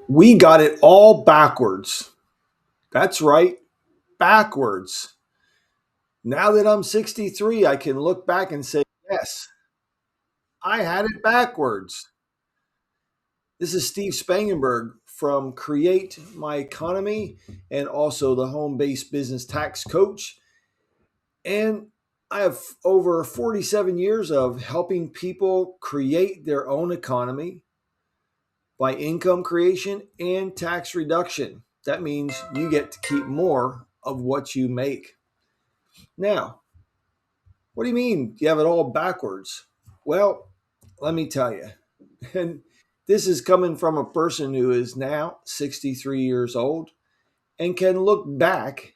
We got it all backwards. That's right, backwards. Now that I'm 63, I can look back and say, yes, I had it backwards. This is Steve Spangenberg from Create My Economy and also the Home Based Business Tax Coach. And I have over 47 years of helping people create their own economy by income creation and tax reduction. That means you get to keep more of what you make. Now, what do you mean you have it all backwards? Well, let me tell you. And this is coming from a person who is now 63 years old and can look back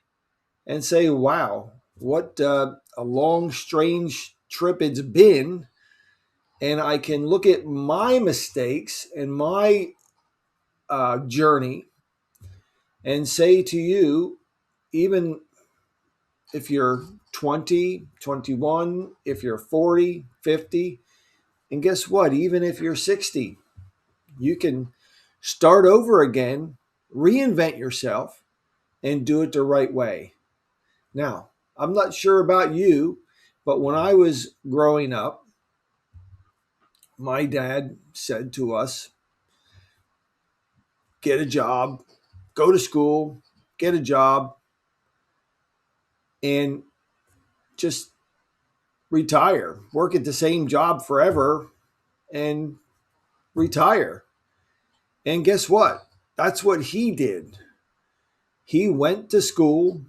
and say, wow, what a long, strange trip it's been. And I can look at my mistakes and my journey and say to you, even if you're 20, 21, if you're 40, 50, and guess what? Even if you're 60, you can start over again, reinvent yourself, and do it the right way. Now, I'm not sure about you, but when I was growing up, my dad said to us, get a job, go to school, get a job, and just retire. Work at the same job forever and retire. And guess what? That's what he did. He went to school,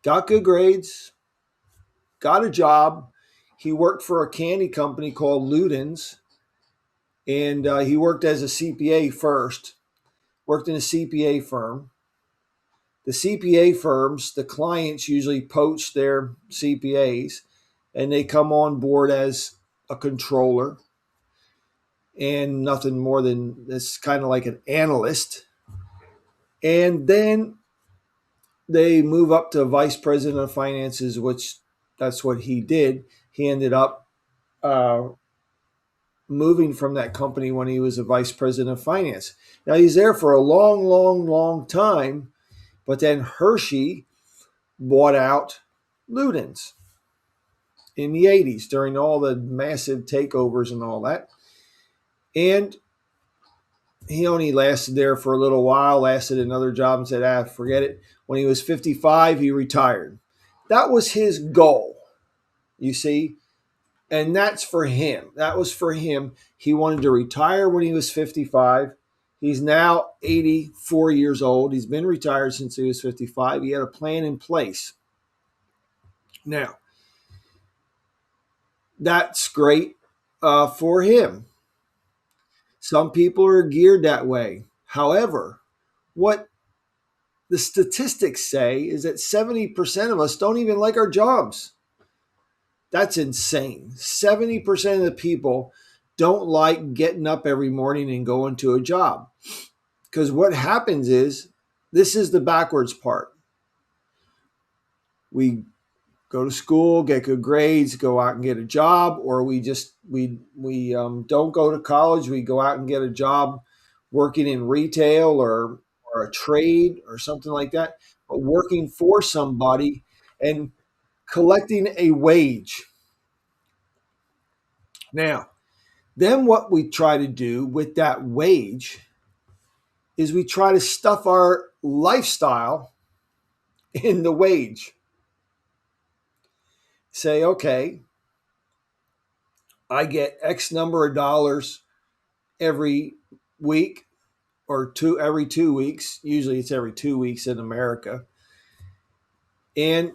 got good grades, got a job. He worked for a candy company called Luden's, and he worked as a CPA first, worked in a CPA firm. The CPA firms, the clients usually poach their CPAs and they come on board as a controller and nothing more than this kind of like an analyst. And then they move up to vice president of finances, which that's what he did. He ended up uh, moving from that company when he was a vice president of finance. Now he's there for a long, long, long time, but then Hershey bought out Luden's in the 80s during all the massive takeovers and all that. And he only lasted there for a little while, lasted another job and said, forget it. When he was 55, he retired. That was his goal, you see. And that's for him. That was for him. He wanted to retire when he was 55. He's now 84 years old. He's been retired since he was 55. He had a plan in place. Now, that's great for him. Some people are geared that way. However, what the statistics say is that 70% of us don't even like our jobs. That's insane. 70% of the people don't like getting up every morning and going to a job. Because what happens is, this is the backwards part. We go to school, get good grades, go out and get a job, or we don't go to college. We go out and get a job working in retail or a trade or something like that, but working for somebody and collecting a wage. Now, then what we try to do with that wage is we try to stuff our lifestyle in the wage. Say, okay, I get X number of dollars every week or every 2 weeks. Usually it's every 2 weeks in America. And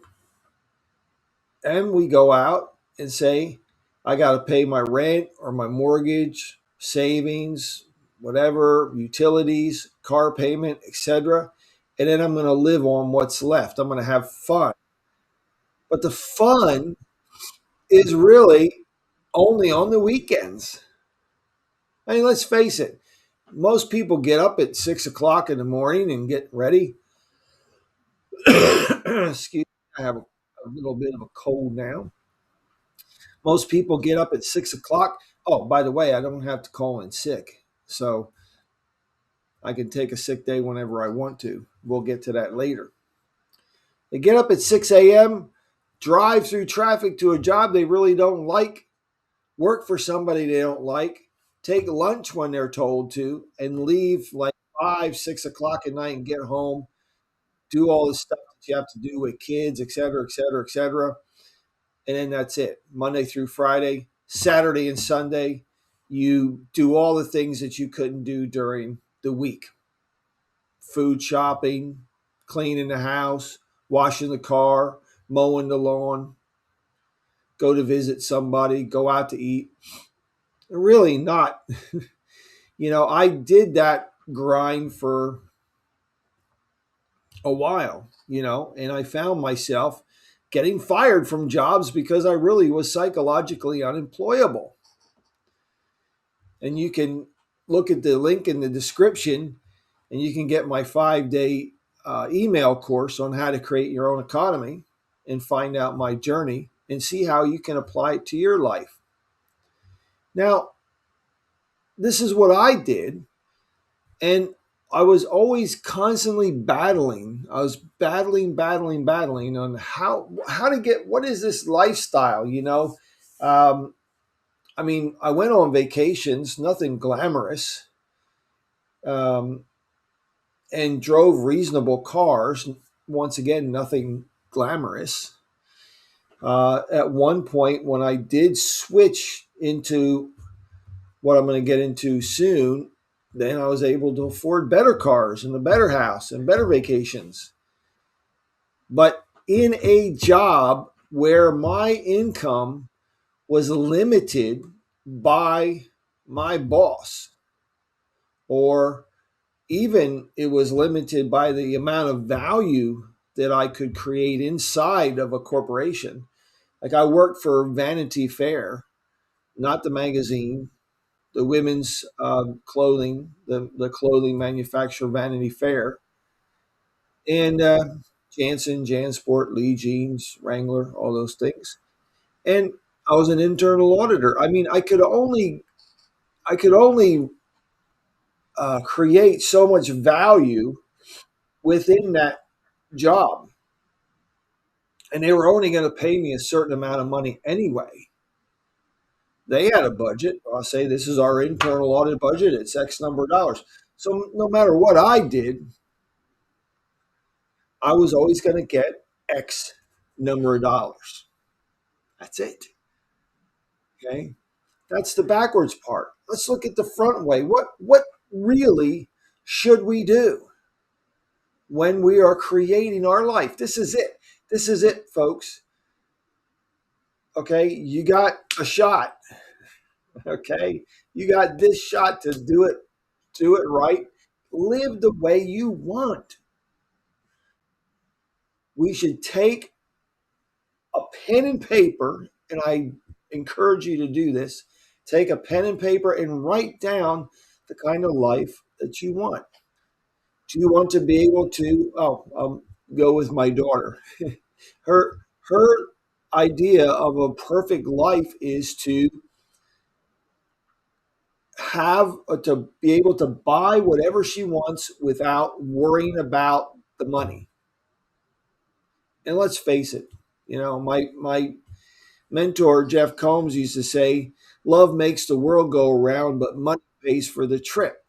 we go out and say, I got to pay my rent or my mortgage, savings, whatever, utilities, car payment, etc. And then I'm going to live on what's left. I'm going to have fun. But the fun is really only on the weekends. I mean, let's face it. Most people get up at 6 o'clock in the morning and get ready. Excuse me, I have a little bit of a cold now. Most people get up at 6 o'clock. Oh, by the way, I don't have to call in sick. So I can take a sick day whenever I want to. We'll get to that later. They get up at 6 a.m., drive through traffic to a job they really don't like, work for somebody they don't like, take lunch when they're told to, and leave like 5, 6 o'clock at night and get home, do all the stuff that you have to do with kids, et cetera, et cetera, et cetera. And then that's it. Monday through Friday, Saturday and Sunday, you do all the things that you couldn't do during the week: food shopping, cleaning the house, washing the car, mowing the lawn, go to visit somebody, go out to eat. Really not. I did that grind for a while, and I found myself getting fired from jobs because I really was psychologically unemployable. And you can look at the link in the description and you can get my 5-day email course on how to create your own economy and find out my journey and see how you can apply it to your life. Now, this is what I did. And I was always constantly battling. I was battling on how to get, what is this lifestyle, Um, I went on vacations, nothing glamorous, um, and drove reasonable cars. Once again, nothing glamorous. At one point, when I did switch into what I'm going to get into soon, then I was able to afford better cars and a better house and better vacations. But in a job where my income was limited by my boss, or even it was limited by the amount of value that I could create inside of a corporation. Like I worked for Vanity Fair, not the magazine, the women's clothing, the clothing manufacturer Vanity Fair, and Jansen, Jansport, Lee Jeans, Wrangler, all those things. And I was an internal auditor. I could only create so much value within that job, and they were only going to pay me a certain amount of money anyway. They had a budget. I'll say this is our internal audit budget. It's X number of dollars. So no matter what I did, I was always going to get X number of dollars. That's it. Okay. That's the backwards part. Let's look at the front way. What really should we do when we are creating our life? This is it. This is it, folks. Okay. You got a shot. Okay. You got this shot to do it right. Live the way you want. We should take a pen and paper, and I encourage you to do this. Take a pen and paper and write down the kind of life that you want. Do you want to be able to? Go with my daughter. her her idea of a perfect life is to have to be able to buy whatever she wants without worrying about the money. And let's face it, my mentor Jeff Combs used to say, "Love makes the world go around, but money pays for the trip."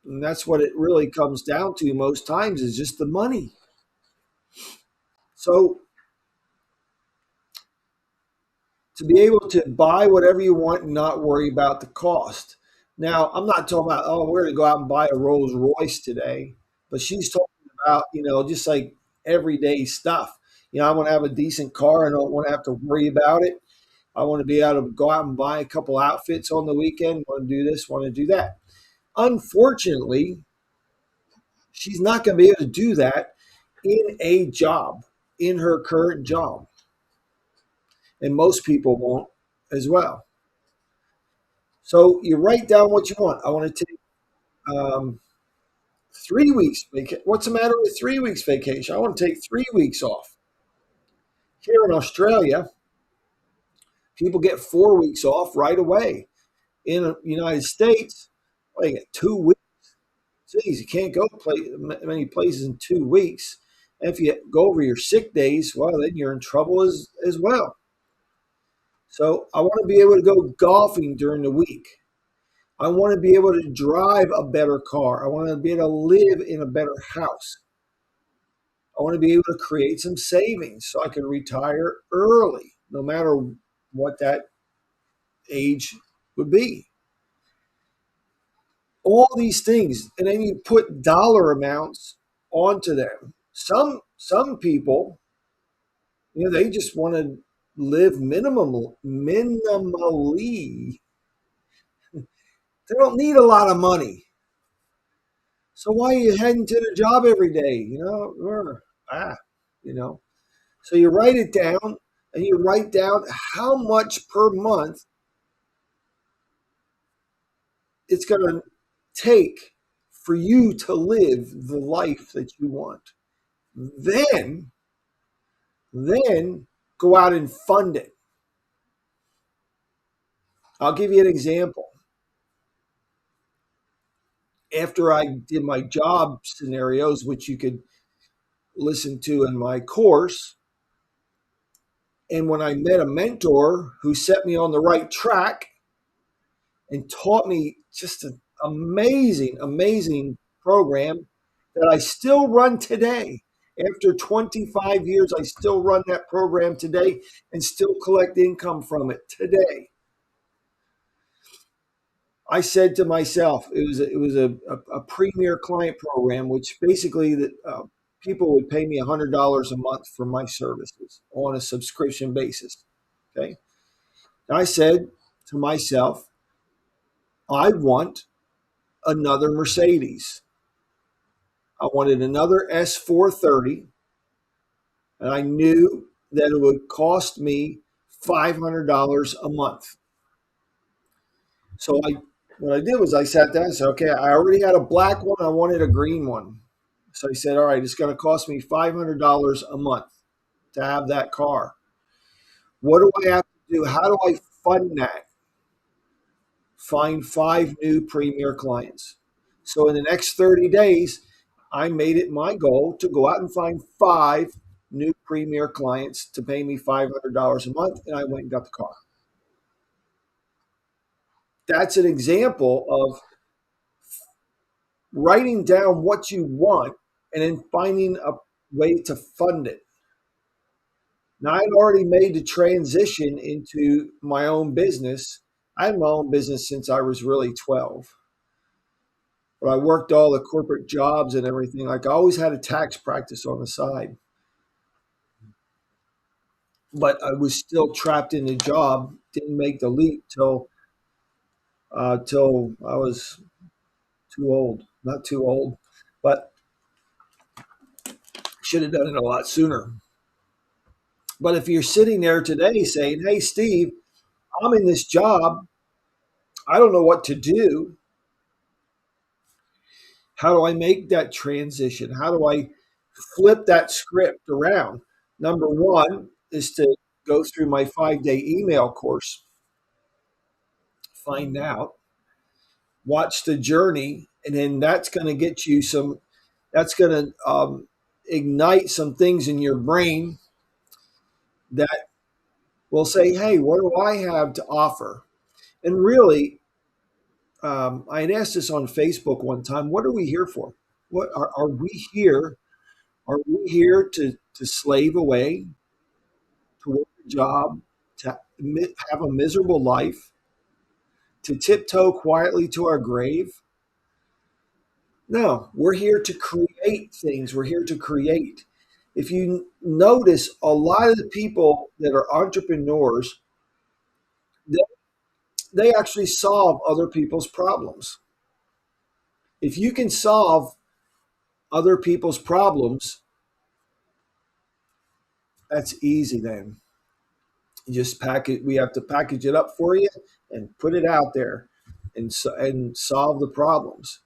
And that's what it really comes down to most times, is just the money. So to be able to buy whatever you want and not worry about the cost. Now, I'm not talking about, oh, we're going to go out and buy a Rolls Royce today, but she's talking about, just like everyday stuff. I want to have a decent car and I don't want to have to worry about it. I want to be able to go out and buy a couple outfits on the weekend, want to do this, want to do that. Unfortunately, she's not going to be able to do that in a job, in her current job. And most people won't as well. So you write down what you want. I want to take 3 weeks vacation. What's the matter with 3 weeks vacation? I want to take 3 weeks off. Here in Australia, people get 4 weeks off right away. In the United States, Like 2 weeks. Geez, you can't go many places in 2 weeks. And if you go over your sick days, well, then you're in trouble as well. So I want to be able to go golfing during the week. I want to be able to drive a better car. I want to be able to live in a better house. I want to be able to create some savings so I can retire early, no matter what that age would be. All these things, and then you put dollar amounts onto them. Some people, they just want to live minimally. They don't need a lot of money. So why are you heading to the job every day? Ah, you know. So you write it down, and you write down how much per month it's going to take for you to live the life that you want. Then, then go out and fund it. I'll give you an example. After I did my job scenarios, which you could listen to in my course, and when I met a mentor who set me on the right track and taught me just an amazing, amazing program that I still run today. After 25 years, I still run that program today and still collect income from it today. I said to myself, it was a premier client program, which basically people would pay me $100 a month for my services on a subscription basis. Okay, and I said to myself, I want another Mercedes. I wanted another S430, and I knew that it would cost me $500 a month. So what I did was I sat down and said, okay, I already had a black one. I wanted a green one. So I said, all right, it's going to cost me $500 a month to have that car. What do I have to do? How do I fund that? Find 5 new premier clients. So in the next 30 days, I made it my goal to go out and find 5 new premier clients to pay me $500 a month. And I went and got the car. That's an example of writing down what you want and then finding a way to fund it. Now, I'd already made the transition into my own business. I had my own business since I was really 12, but I worked all the corporate jobs and everything. Like I always had a tax practice on the side, but I was still trapped in the job. Didn't make the leap till I was too old. Not too old, but should have done it a lot sooner. But if you're sitting there today saying, "Hey, Steve, I'm in this job. I don't know what to do. How do I make that transition? How do I flip that script around?" Number one is to go through my 5-day email course, find out, watch the journey, and then that's going to get you that's going to ignite some things in your brain that will say, hey, what do I have to offer? And really, I had asked this on Facebook one time. What are we here for? What are we here? Are we here to slave away, to work a job, to have a miserable life, to tiptoe quietly to our grave? No, we're here to create things. We're here to create. If you notice, a lot of the people that are entrepreneurs, they, they actually solve other people's problems. If you can solve other people's problems, that's easy then. You just package. We have to package it up for you and put it out there, and solve the problems.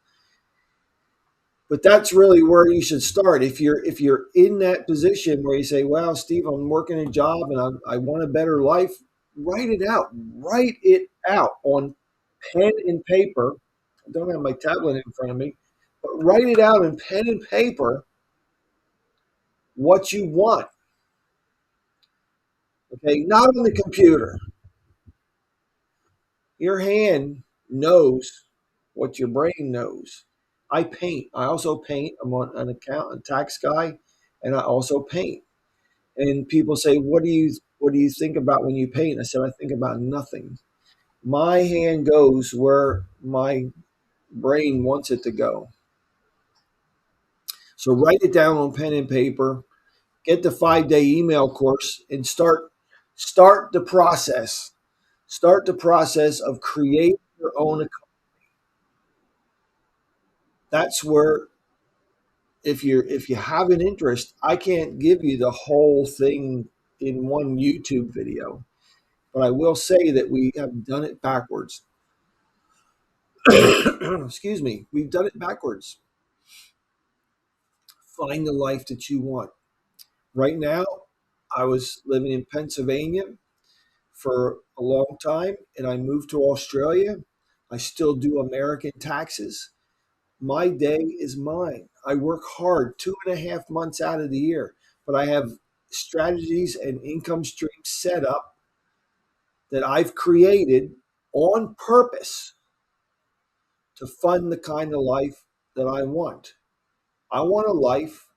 But that's really where you should start. If you're in that position where you say, "Well, Steve, I'm working a job and I want a better life," write it out. Write it out on pen and paper. don't have my tablet in front of me, but write it out in pen and paper what you want. Okay, not on the computer. Your hand knows what your brain knows. I paint. I also paint. I'm on an account, a tax guy, and I also paint. And people say, what do you think about when you paint?" I said, "I think about nothing. My hand goes where my brain wants it to go." So write it down on pen and paper. Get the 5-day email course and start the process. Start the process of creating your own account. That's where, if you have an interest, I can't give you the whole thing in one YouTube video, but I will say that we have done it backwards. Excuse me, we've done it backwards. Find the life that you want. Right now, I was living in Pennsylvania for a long time and I moved to Australia. I still do American taxes. My day is mine. I work hard 2.5 months out of the year, but I have strategies and income streams set up that I've created on purpose to fund the kind of life that I want. I want a life,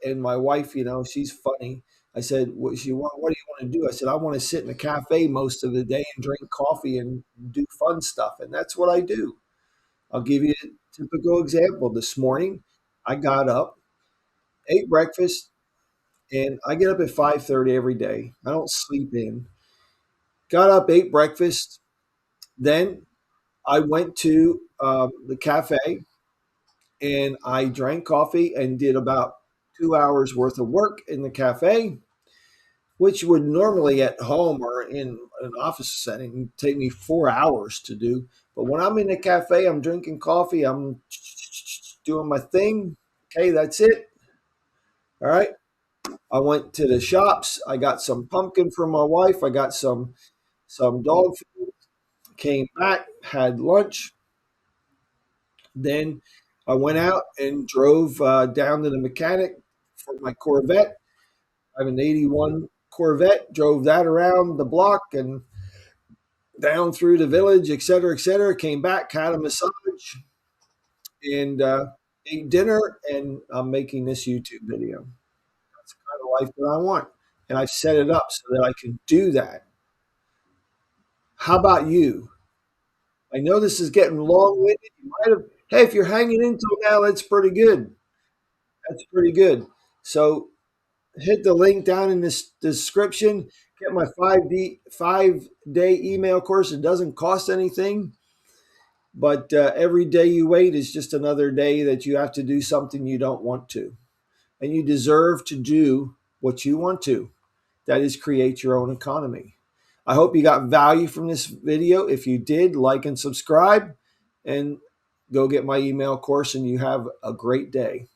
and my wife, she's funny. I said, what do you want to do? I said, I want to sit in a cafe most of the day and drink coffee and do fun stuff. And that's what I do. I'll give you a typical example. This morning, I got up, ate breakfast, and I get up at 5:30 every day. I don't sleep in. Got up, ate breakfast. Then I went to the cafe and I drank coffee and did about 2 hours worth of work in the cafe, which would normally at home or in an office setting take me 4 hours to do. But when I'm in a cafe, I'm drinking coffee, I'm doing my thing. Okay, that's it. All right. I went to the shops. I got some pumpkin for my wife. I got some dog food. Came back, had lunch. Then I went out and drove down to the mechanic for my Corvette. I have an 81 Corvette, drove that around the block and down through the village, et cetera, et cetera. Came back, had a massage, and ate dinner. And I'm making this YouTube video. That's the kind of life that I want. And I've set it up so that I can do that. How about you? I know this is getting long winded. You might have, hey, if you're hanging in till now, that's pretty good. That's pretty good. So hit the link down in this description. Get my 5-day email course. It doesn't cost anything, but every day you wait is just another day that you have to do something you don't want to. And you deserve to do what you want to. That is create your own economy. I hope you got value from this video. If you did, like and subscribe and go get my email course, and you have a great day.